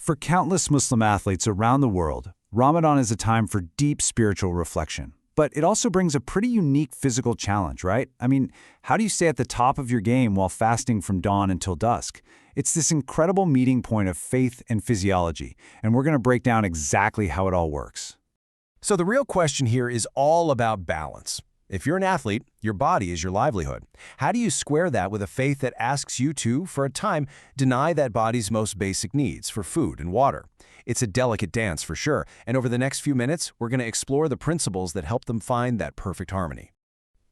For countless Muslim athletes around the world, Ramadan is a time for deep spiritual reflection. But it also brings a pretty unique physical challenge, right? I mean, how do you stay at the top of your game while fasting from dawn until dusk? It's this incredible meeting point of faith and physiology, and we're going to break down exactly how it all works. So the real question here is all about balance. If you're an athlete, your body is your livelihood. How do you square that with a faith that asks you to, for a time, deny that body's most basic needs for food and water? It's a delicate dance for sure, and over the next few minutes, we're going to explore the principles that help them find that perfect harmony.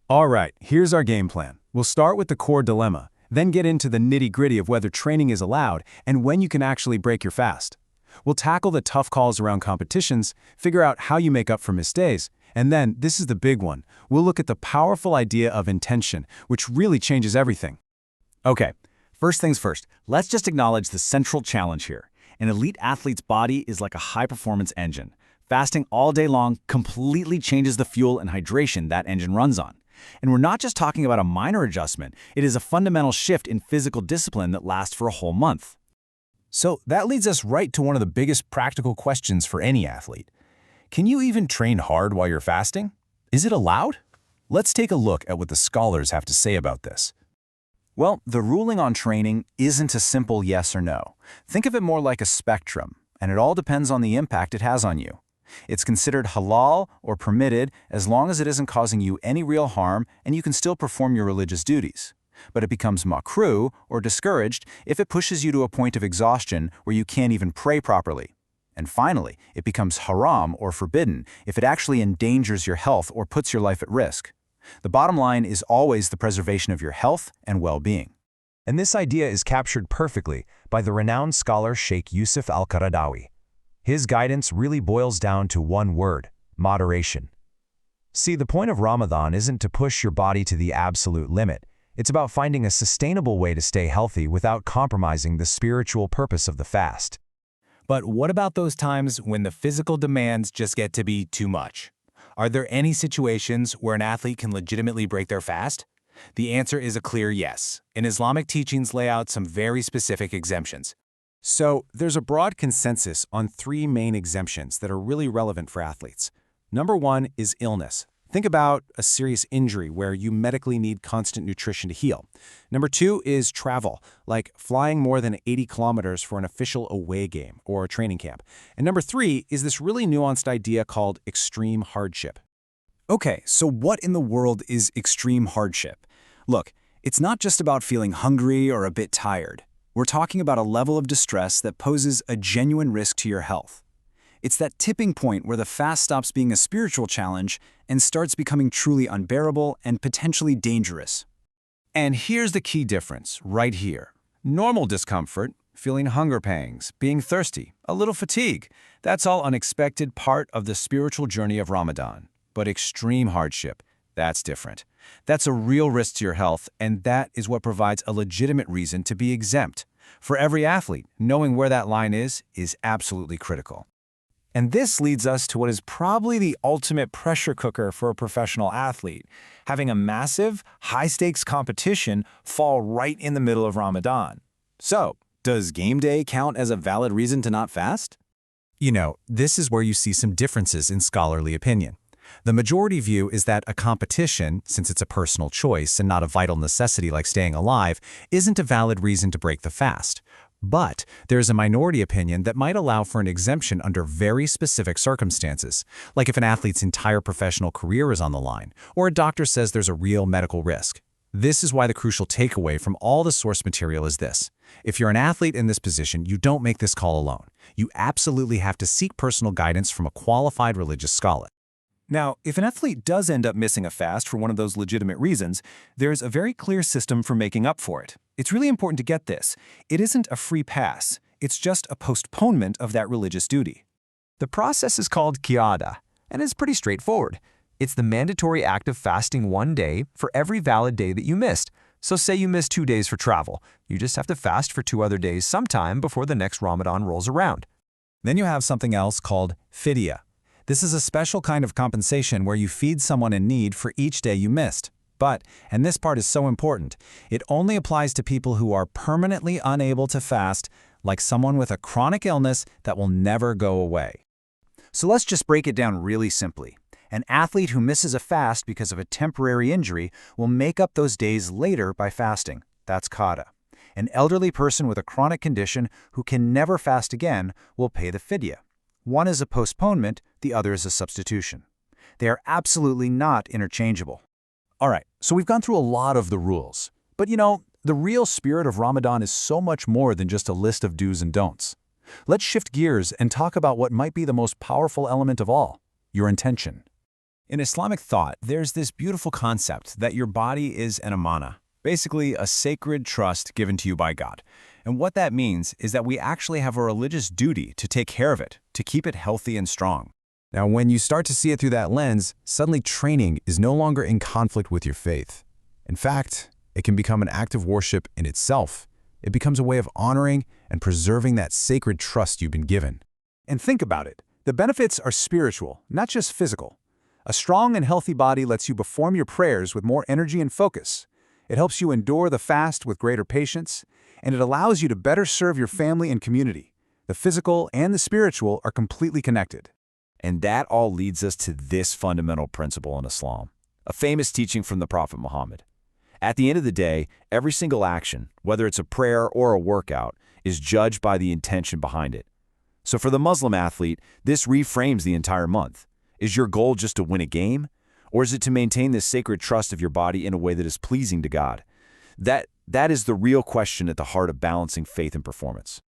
All right, here's our game plan. We'll start with the core dilemma, then get into the nitty-gritty of whether training is allowed and when you can actually break your fast. We'll tackle the tough calls around competitions, figure out how you make up for missed days, and then, this is the big one, we'll look at the powerful idea of intention, which really changes everything. Okay, first things first, let's just acknowledge the central challenge here. An elite athlete's body is like a high-performance engine. Fasting all day long completely changes the fuel and hydration that engine runs on. And we're not just talking about a minor adjustment, it is a fundamental shift in physical discipline that lasts for a whole month. So that leads us right to one of the biggest practical questions for any athlete. Can you even train hard while you're fasting? Is it allowed? Let's take a look at what the scholars have to say about this. Well, the ruling on training isn't a simple yes or no. Think of it more like a spectrum, and it all depends on the impact it has on you. It's considered halal or permitted as long as it isn't causing you any real harm and you can still perform your religious duties. But it becomes makruh or discouraged if it pushes you to a point of exhaustion where you can't even pray properly. And finally, it becomes haram or forbidden if it actually endangers your health or puts your life at risk. The bottom line is always the preservation of your health and well-being. And this idea is captured perfectly by the renowned scholar Sheikh Yusuf al-Qaradawi. His guidance really boils down to one word: moderation. See, the point of Ramadan isn't to push your body to the absolute limit. It's about finding a sustainable way to stay healthy without compromising the spiritual purpose of the fast. But what about those times when the physical demands just get to be too much? Are there any situations where an athlete can legitimately break their fast? The answer is a clear yes, and Islamic teachings lay out some very specific exemptions. So, there's a broad consensus on three main exemptions that are really relevant for athletes. Number one is illness. Think about a serious injury where you medically need constant nutrition to heal. Number two is travel, like flying more than 80 kilometers for an official away game or a training camp. And number three is this really nuanced idea called extreme hardship. Okay, so what in the world is extreme hardship? Look, it's not just about feeling hungry or a bit tired. We're talking about a level of distress that poses a genuine risk to your health. It's that tipping point where the fast stops being a spiritual challenge and starts becoming truly unbearable and potentially dangerous. And here's the key difference, right here. Normal discomfort, feeling hunger pangs, being thirsty, a little fatigue, that's all unexpected part of the spiritual journey of Ramadan. But extreme hardship, that's different. That's a real risk to your health, and that is what provides a legitimate reason to be exempt. For every athlete, knowing where that line is absolutely critical. And this leads us to what is probably the ultimate pressure cooker for a professional athlete, having a massive, high-stakes competition fall right in the middle of Ramadan. So, does game day count as a valid reason to not fast? You know, this is where you see some differences in scholarly opinion. The majority view is that a competition, since it's a personal choice and not a vital necessity like staying alive, isn't a valid reason to break the fast. But there's a minority opinion that might allow for an exemption under very specific circumstances, like if an athlete's entire professional career is on the line, or a doctor says there's a real medical risk. This is why the crucial takeaway from all the source material is this. If you're an athlete in this position, you don't make this call alone. You absolutely have to seek personal guidance from a qualified religious scholar. Now, if an athlete does end up missing a fast for one of those legitimate reasons, there's a very clear system for making up for it. It's really important to get this. It isn't a free pass. It's just a postponement of that religious duty. The process is called qiyada, and is pretty straightforward. It's the mandatory act of fasting one day for every valid day that you missed. So say you missed 2 days for travel. You just have to fast for 2 other days sometime before the next Ramadan rolls around. Then you have something else called fidya. This is a special kind of compensation where you feed someone in need for each day you missed. But, and this part is so important, it only applies to people who are permanently unable to fast, like someone with a chronic illness that will never go away. So let's just break it down really simply. An athlete who misses a fast because of a temporary injury will make up those days later by fasting. That's qada. An elderly person with a chronic condition who can never fast again will pay the fidya. One is a postponement, the other is a substitution. They are absolutely not interchangeable. All right, so we've gone through a lot of the rules. But the real spirit of Ramadan is so much more than just a list of do's and don'ts. Let's shift gears and talk about what might be the most powerful element of all, your intention. In Islamic thought, there's this beautiful concept that your body is an amana, basically a sacred trust given to you by God. And what that means is that we actually have a religious duty to take care of it, to keep it healthy and strong. Now, when you start to see it through that lens, suddenly training is no longer in conflict with your faith. In fact, it can become an act of worship in itself. It becomes a way of honoring and preserving that sacred trust you've been given. And think about it. The benefits are spiritual, not just physical. A strong and healthy body lets you perform your prayers with more energy and focus. It helps you endure the fast with greater patience, and it allows you to better serve your family and community. The physical and the spiritual are completely connected. And that all leads us to this fundamental principle in Islam, a famous teaching from the Prophet Muhammad. At the end of the day, every single action, whether it's a prayer or a workout, is judged by the intention behind it. So for the Muslim athlete, this reframes the entire month. Is your goal just to win a game? Or is it to maintain this sacred trust of your body in a way that is pleasing to God? That is the real question at the heart of balancing faith and performance.